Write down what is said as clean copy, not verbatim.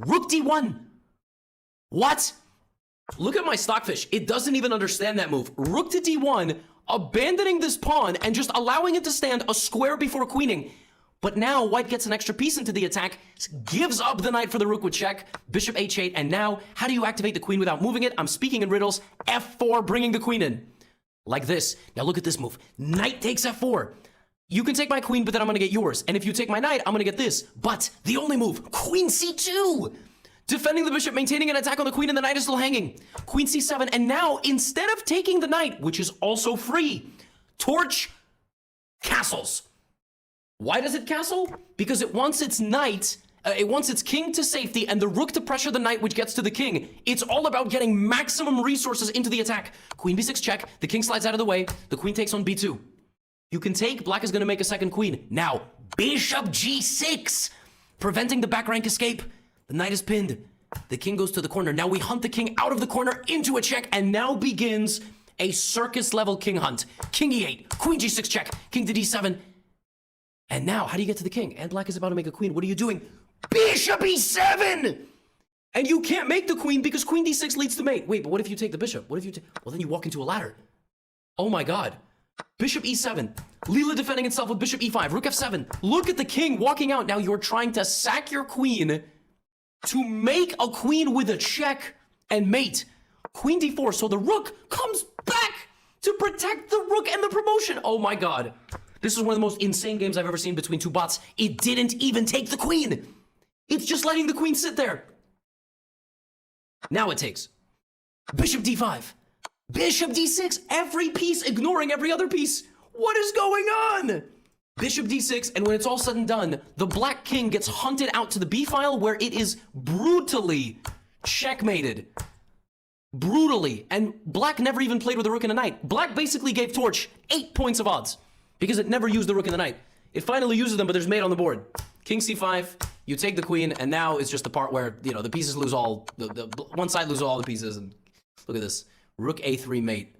Rook d1. What? Look at my stockfish. It doesn't even understand that move. Rook to d1, abandoning this pawn and just allowing it to stand a square before queening. But now white gets an extra piece into the attack, gives up the knight for the rook with check, bishop h8, and now, how do you activate the queen without moving it? I'm speaking in riddles. f4, bringing the queen in. Like this. Now look at this move. Knight takes f4. You can take my queen, but then I'm going to get yours. And if you take my knight, I'm going to get this. But the only move, queen c2. Defending the bishop, maintaining an attack on the queen, and the knight is still hanging. Queen c7, and now, instead of taking the knight, which is also free, torch castles. Why does it castle? Because it wants its knight, it wants its king to safety and the rook to pressure the knight, which gets to the king. It's all about getting maximum resources into the attack. Queen b6 check, the king slides out of the way, the queen takes on b2. You can take, black is going to make a second queen. Now, bishop g6, preventing the back rank escape. The knight is pinned. The king goes to the corner. Now we hunt the king out of the corner into a check, and now begins a circus-level king hunt. King e8, queen g6 check, king to d7. And now, how do you get to the king? And black is about to make a queen. What are you doing? Bishop e7! And you can't make the queen because queen d6 leads to mate. Wait, but what if you take the bishop? What if you take... Well, then you walk into a ladder. Oh my god. Bishop e7. Leela defending itself with bishop e5. Rook f7. Look at the king walking out. Now you're trying to sack your queen to make a queen with a check and mate. Queen d4. So the rook comes back to protect the rook and the promotion. Oh my god. This is one of the most insane games I've ever seen between two bots. It didn't even take the queen. It's just letting the queen sit there. Now it takes bishop d5. Bishop d6. Every piece ignoring every other piece. What is going on? Bishop d6, and when it's all said and done, the black king gets hunted out to the b file where it is brutally checkmated. Brutally. And black never even played with a rook and a knight. Black basically gave torch 8 points of odds because it never used the rook and the knight. It finally uses them, but there's mate on the board. King c5, you take the queen, and now it's just the part where, you know, the pieces lose all, one side loses all the pieces, and look at this. Rook a3 mate.